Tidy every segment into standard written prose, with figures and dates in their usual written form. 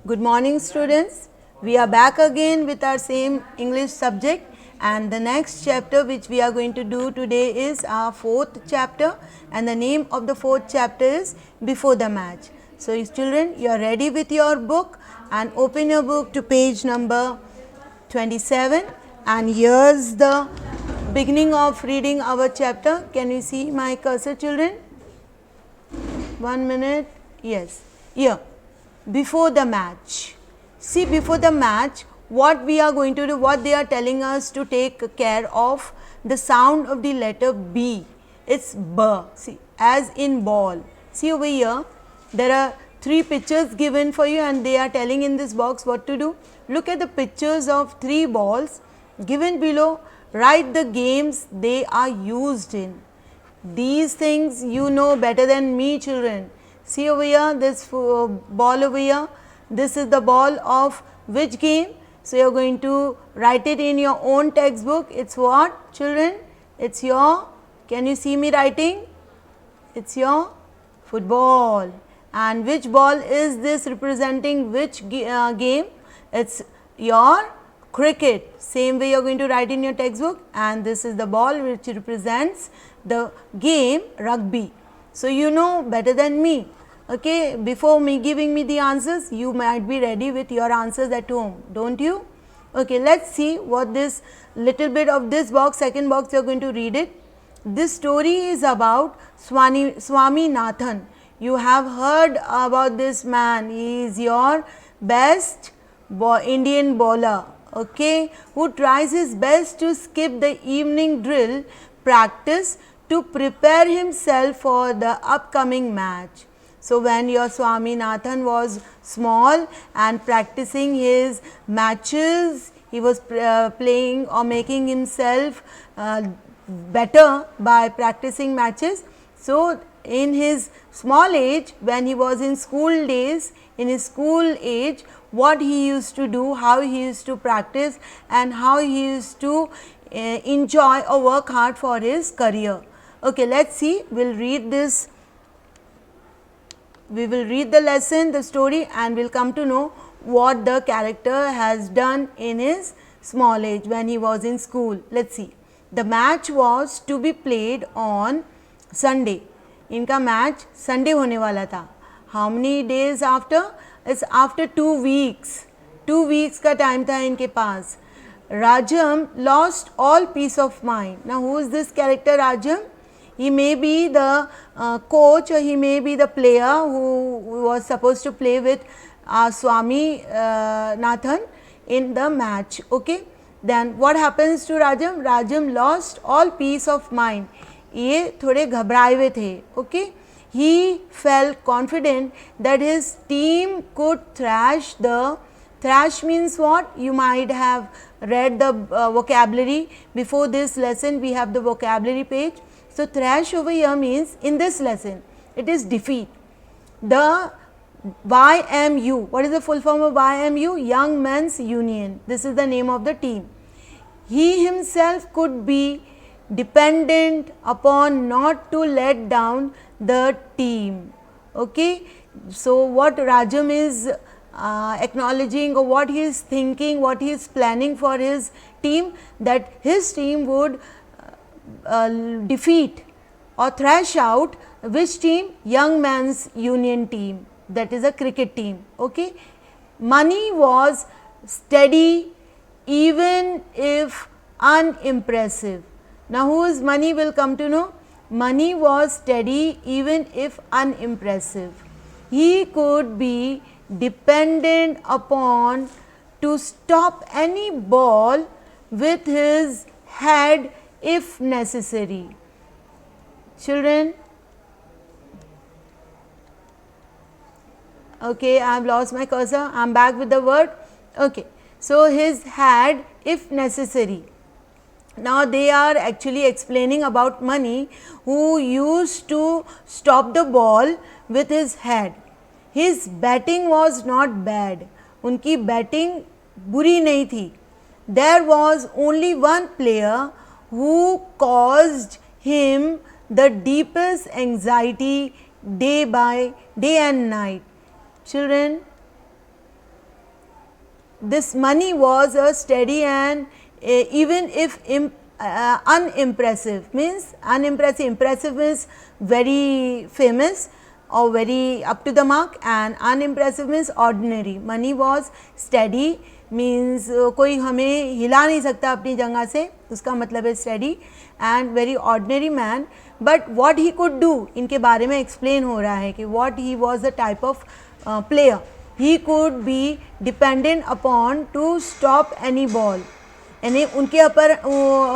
Good morning, students. We are back again with our same English subject, and the next chapter which we are going to do today is our fourth chapter, and the name of the fourth chapter is Before the Match. So, children, you are ready with your book, and open your book to page number 27, and here's the beginning of reading our chapter. Can you see my cursor, children? 1 minute. Yes. Here. Before the match. See, before the match, what we are going to do, what they are telling us to take care of the sound of the letter B. It's B. See, as in ball. See over here, there are 3 pictures given for you, and they are telling in this box what to do. Look at the pictures of 3 balls given below. Write the games they are used in. These things you know better than me, children. See over here, this ball over here, this is the ball of which game? So, you are going to write it in your own textbook. It's what, children? It's your, can you see me writing? It's your football. And which ball is this representing which game? It's your cricket. Same way you are going to write in your textbook, and this is the ball which represents the game rugby. So, you know better than me. Okay, before me giving me the answers, you might be ready with your answers at home, don't you? Okay, let's see what this little bit of this box, second box, you are going to read it. This story is about Swaminathan. You have heard about this man. He is your best Indian bowler, okay, who tries his best to skip the evening drill practice to prepare himself for the upcoming match. So, when your Swaminathan was small and practicing his matches, he was playing or making himself better by practicing matches. So, in his small age, when he was in school days, in his school age, what he used to do, how he used to practice, and how he used to enjoy or work hard for his career. Okay, let's see, we'll read this. We will read the lesson, the story, and we'll come to know what the character has done in his small age when he was in school. Let's see. The match was to be played on Sunday. इनका match Sunday होने वाला था. How many days after? It's after 2 weeks. 2 weeks का time था इनके पास. Rajam lost all peace of mind. Now, who is this character Rajam? He may be the coach, or he may be the player who was supposed to play with Swaminathan in the match. Okay. Then what happens to Rajam? Rajam lost all peace of mind. ये थोड़े घबराए हुए थे. Okay. He felt confident that his team could thrash the. Thrash means what? You might have read the vocabulary. Before this lesson, we have the vocabulary page. So, thrash over here means in this lesson, it is defeat. The YMU, what is the full form of YMU? Young Men's Union. This is the name of the team. He himself could be dependent upon not to let down the team. Okay. So, what Rajam is acknowledging, or what he is thinking, what he is planning for his team, that his team would defeat or thrash out which team? Young Men's Union team, that is a cricket team. Okay. Money was steady even if unimpressive. Now, whose money will come to know? Money was steady even if unimpressive. He could be dependent upon to stop any ball with his head if necessary. Children, okay, I have lost my cursor, I am back with the word. Okay. So, his head if necessary. Now, they are actually explaining about Mani, who used to stop the ball with his head. His batting was not bad. उनकी batting बुरी नहीं थी. There was only one player who caused him the deepest anxiety day and night. Children, this Mani was a steady and even if unimpressive, means unimpressive, impressive means very famous or very up to the mark, and unimpressive means ordinary. Mani was steady means कोई हमें हिला नहीं सकता अपनी जगह से, उसका मतलब है steady, and very ordinary man, but what he could do, इनके बारे में explain हो रहा है कि what he was the type of player. He could be dependent upon to stop any ball. यानी उनके ऊपर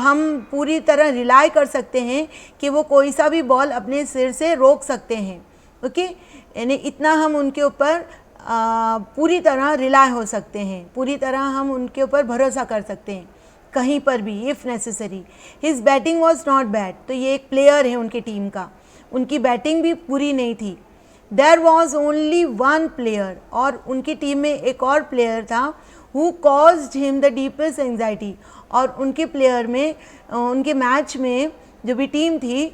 हम पूरी तरह रिलाई कर सकते हैं कि वो कोई सा भी बॉल अपने सिर से रोक सकते हैं. ओके, यानी इतना हम उनके ऊपर पूरी तरह रिलाई हो सकते हैं, पूरी तरह हम उनके ऊपर भरोसा कर सकते हैं कहीं पर भी if necessary. His batting was not bad. तो ये एक प्लेयर है उनकी टीम का, उनकी बैटिंग भी पूरी नहीं थी. There was only one player, और उनकी टीम में एक और प्लेयर था who caused him the deepest anxiety. और उनके प्लेयर में, उनके मैच में जो भी टीम थी,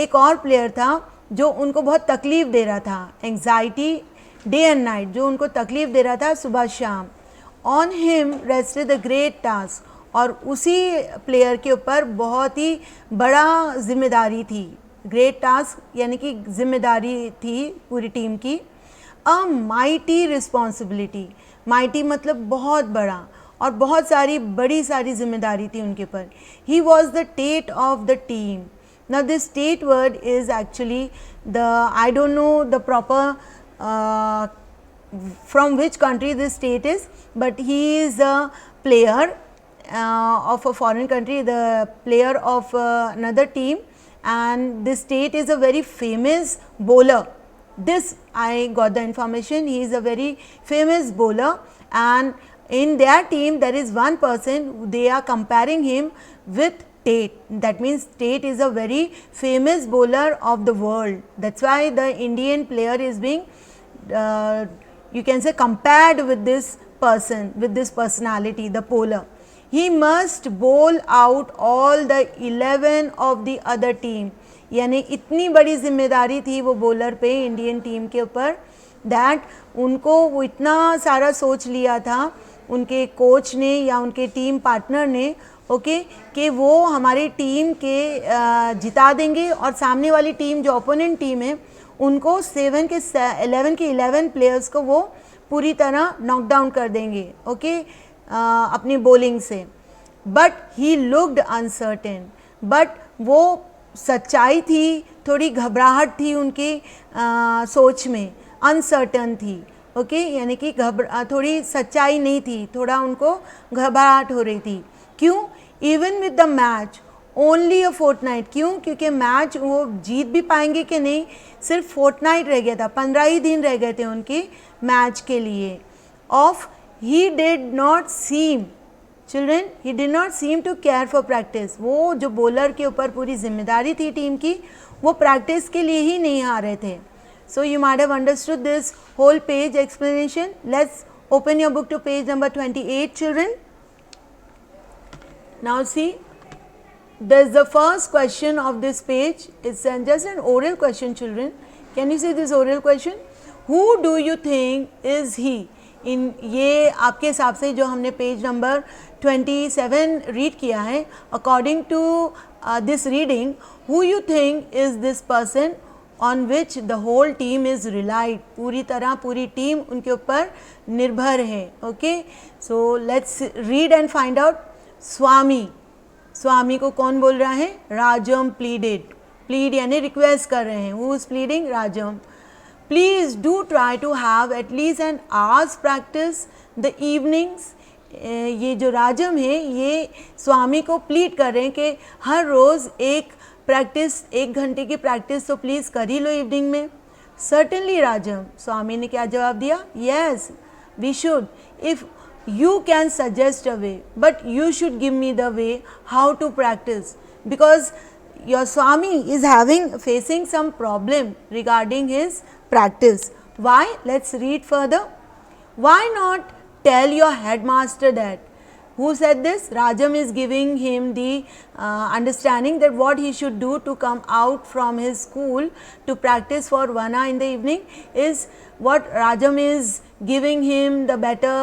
एक और प्लेयर था जो उनको बहुत तकलीफ़ दे रहा था, एंग्जाइटी डे एंड नाइट, जो उनको तकलीफ़ दे रहा था सुबह शाम. On him rested the great task, और उसी प्लेयर के ऊपर बहुत ही बड़ा जिम्मेदारी थी. ग्रेट टास्क यानी कि जिम्मेदारी थी पूरी टीम की. अ माइटी रिस्पॉन्सिबिलिटी, माइटी मतलब बहुत बड़ा, और बहुत सारी बड़ी सारी जिम्मेदारी थी उनके ऊपर. He was the state of the team. Now this state word is actually the, I don't know the proper from which country this state is, but he is a player of a foreign country, the player of another team, and this state is a very famous bowler. This I got the information, he is a very famous bowler, and in their team there is one person, they are comparing him with Tate. That means Tate is a very famous bowler of the world. That's why the Indian player is being you can say compared with this person, with this personality, the bowler. He must bowl out all the 11 of the other team. यानी इतनी बड़ी जिम्मेदारी थी वो bowler पे Indian team के ऊपर, that उनको वो इतना सारा सोच लिया था उनके कोच ने या उनके टीम पार्टनर ने, ओके, कि वो हमारी टीम के जिता देंगे और सामने वाली टीम जो ओपोनेंट टीम है उनको 11 के 11 प्लेयर्स को वो पूरी तरह नॉक डाउन कर देंगे, ओके, अपनी बॉलिंग से. But he looked uncertain, but वो सच्चाई थी, थोड़ी घबराहट थी उनकी सोच में, अनसर्टन थी, ओके, यानी कि थोड़ी सच्चाई नहीं थी, थोड़ा उनको घबराहट हो रही थी. क्यों? Even with the match only a fortnight. क्यों? क्योंकि मैच वो जीत भी पाएंगे कि नहीं, सिर्फ फोर्टनाइट रह गया था, 15 ही दिन रह गए थे उनके मैच के लिए. Of he did not seem, children, he did not seem to care for practice. वो जो बॉलर के ऊपर पूरी जिम्मेदारी थी टीम की, वो प्रैक्टिस के लिए ही नहीं आ रहे थे. So you might have understood this whole page explanation. Let's open your book to page number 28, children. Now see, there's the first question of this page. It's just an oral question, children. Can you see this oral question? Who do you think is he? इन ये आपके हिसाब से जो हमने page number 27 read किया है, according to this reading, who you think is this person on which the whole team is relied. पूरी तरह पूरी टीम उनके ऊपर निर्भर है. Okay, so let's read and find out. Swami, Swami को कौन बोल रहा है? राजम प्लीडेड. प्लीड यानी रिक्वेस्ट कर रहे हैं. Who is pleading? Rajam. Please do try to have at least an hours practice the evenings. ये जो राजम है ये स्वामी को प्लीड कर रहे हैं कि हर रोज़ एक प्रैक्टिस, 1 घंटे की प्रैक्टिस तो प्लीज़ कर ही लो इवनिंग में. सर्टेनली राजम. स्वामी ने क्या जवाब दिया? Yes we should. If you can suggest a way, but you should give me the way how to practice, because your Swami is having facing some problem regarding his practice. Why? Let's read further. Why not tell your headmaster that? Who said this? Rajam is giving him the understanding that what he should do to come out from his school to practice for 1 hour in the evening is what Rajam is giving him the better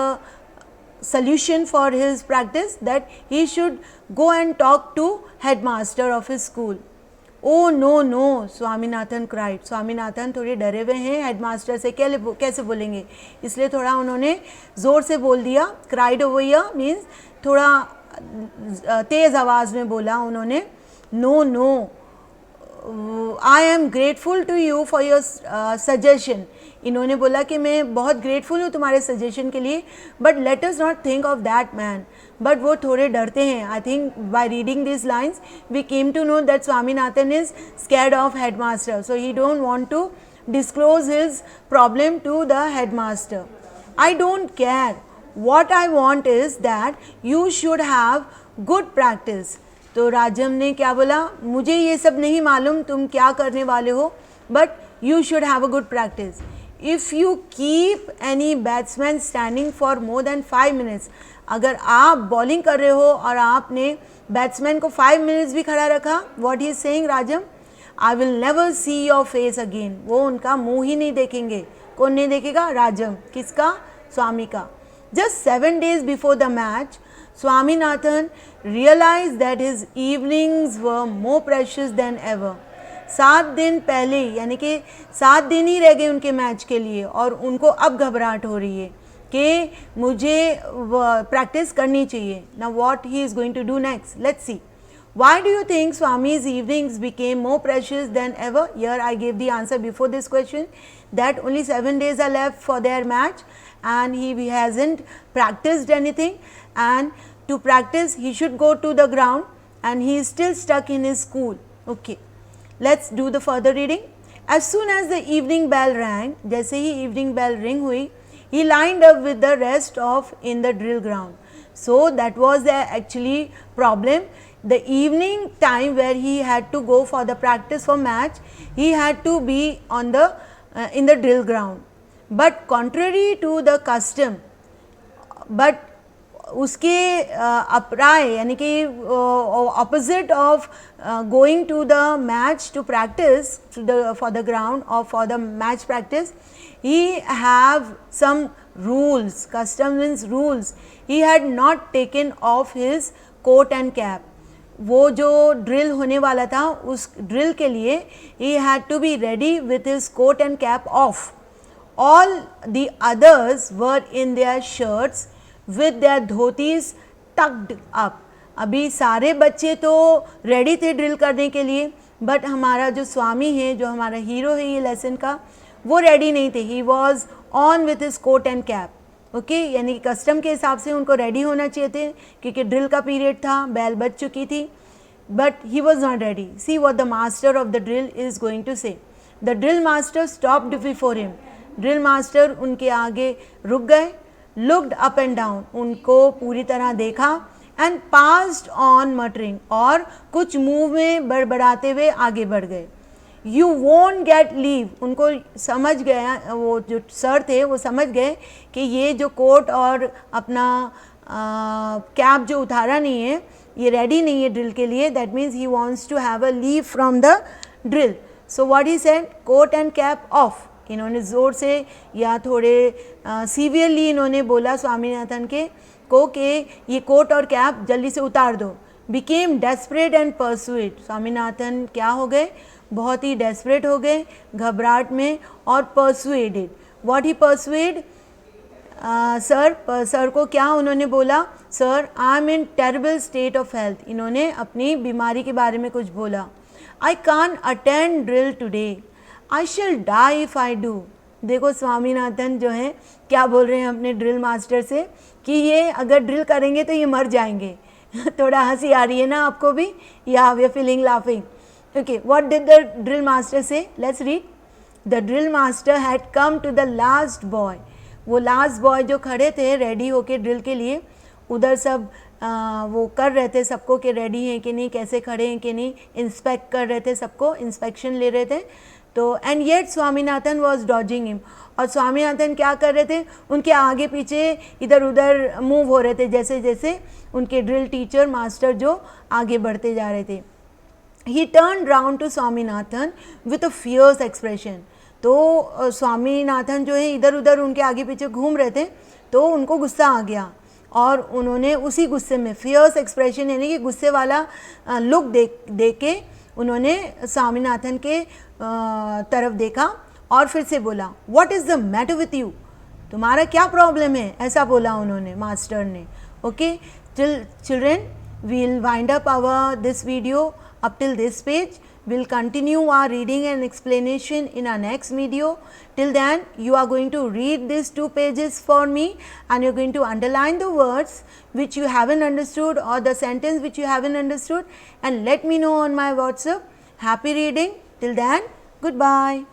solution for his practice that he should go and talk to headmaster of his school. Oh no no, Swaminathan cried. Swaminathan थोड़े डरे हुए हैं headmaster से कैसे बोलेंगे, इसलिए थोड़ा उन्होंने ज़ोर से बोल दिया. cried over here means थोड़ा तेज़ आवाज़ में बोला उन्होंने. no no, I am grateful to you for your suggestion. इन्होंने बोला कि मैं बहुत ग्रेटफुल हूँ तुम्हारे सजेशन के लिए, but let us not think of that man. But वो थोड़े डरते हैं. I think by reading this lines we came to know that Swaminathan is scared of headmaster, so he don't want to disclose his problem to the headmaster. I don't care, what I want is that you should have good practice. तो राजम ने क्या बोला, मुझे ये सब नहीं मालूम तुम क्या करने वाले हो, but you should have a good practice. If you keep any batsman standing for more than 5 minutes, अगर आप बॉलिंग कर रहे हो और आपने बैट्समैन को 5 minutes भी खड़ा रखा, what he is saying Rajam, I will never see your face again. वो उनका मुंह ही नहीं देखेंगे. कौन नहीं देखेगा? राजम. किसका? स्वामी का. Just 7 days before the match, Swaminathan realized that his evenings were more precious than ever. 7 दिन पहले, यानी कि 7 दिन ही रह गए उनके मैच के लिए, और उनको अब घबराहट हो रही है कि मुझे प्रैक्टिस करनी चाहिए. Now what he is going to do next? Let's see. Why do you think Swami's evenings became more precious than ever? Here I gave the answer before this question, that only 7 days are left for their match and he hasn't practiced anything, and to practice he should go to the ground and he is still stuck in his school. Okay, let's do the further reading. As soon as the evening bell rang, जैसे ही evening bell ring हुई, he lined up with the rest of in the drill ground. So that was the actually problem. The evening time where he had to go for the practice for match, he had to be on the in the drill ground. But contrary to the custom, but उसके अपराय यानी कि opposite of going to the match to practice to the for the ground or for the match practice, he have some rules. Custom means rules. He had not taken off his coat and cap. वो जो drill होने वाला था उस drill के लिए he had to be ready with his coat and cap off. All the others were in their shirts with their dhotis tucked up. अभी सारे बच्चे तो रेडी थे ड्रिल करने के लिए, बट हमारा जो स्वामी है, जो हमारा हीरो है ये लेसन का, वो रेडी नहीं थे. He was on with his coat and cap. Okay, यानी कि कस्टम के हिसाब से उनको रेडी होना चाहिए थे क्योंकि ड्रिल का पीरियड था, बैल बज चुकी थी, but he was not ready. See what the master of the drill is going to say. The drill master stopped before him. Drill master उनके आगे रुक गए. लुक्ड अप एंड डाउन, उनको पूरी तरह देखा, एंड पास्ड ऑन मटरिंग, और कुछ मुंह में बड़बड़ाते हुए आगे बढ़ गए. You won't get leave. उनको समझ गया, वो जो सर थे वो समझ गए कि ये जो कोट और अपना कैप जो उतारा नहीं है, ये रेडी नहीं है ड्रिल के लिए. That means he wants to have a leave from the drill. So what he said, coat and cap off. इन्होंने ज़ोर से या थोड़े सीवियरली इन्होंने बोला स्वामीनाथन के को कि ये कोट और कैप जल्दी से उतार दो. Became desperate and persuade. Swaminathan क्या हो गए, बहुत ही डेस्परेट हो गए, घबराहट में, और persuaded. What he persuade, sir को क्या उन्होंने बोला, sir I am in terrible state of health. इन्होंने अपनी बीमारी के बारे में कुछ बोला. आई कान अटेंड ड्रिल टुडे, आई शिल डाई इफ़ आई डू. देखो स्वामीनाथन जो हैं क्या बोल रहे हैं अपने ड्रिल मास्टर से कि ये अगर ड्रिल करेंगे तो ये मर जाएंगे. थोड़ा हंसी आ रही है ना आपको भी, या we are feeling laughing. Okay, what did the drill master say? Let's read. The drill master had come to the last boy. वो last boy जो खड़े थे रेडी होके ड्रिल के लिए, उधर सब वो कर रहे थे सबको कि रेडी हैं कि नहीं, कैसे खड़े हैं कि नहीं, इंस्पेक्ट कर रहे थे सबको, इंस्पेक्शन ले रहे थे. तो and yet Swaminathan was dodging him. और स्वामीनाथन क्या कर रहे थे, उनके आगे पीछे इधर उधर मूव हो रहे थे जैसे जैसे उनके ड्रिल टीचर मास्टर जो आगे बढ़ते जा रहे थे. He turned round to Swaminathan with a fierce expression. तो स्वामीनाथन जो है इधर उधर उनके आगे पीछे घूम रहे थे, तो उनको गुस्सा आ गया. और उन्होंने उसी गुस्से में फियर्स एक्सप्रेशन यानी कि गुस्से वाला लुक दे के उन्होंने स्वामीनाथन के तरफ देखा और फिर से बोला, what is the matter with you, तुम्हारा क्या प्रॉब्लम है, ऐसा बोला उन्होंने मास्टर ने. Okay children, we will wind up our this video up till this page. We'll continue our reading and explanation in our next video. Till then, you are going to read these 2 pages for me and you're going to underline the words which you haven't understood or the sentence which you haven't understood and let me know on my WhatsApp. Happy reading. Till then, goodbye.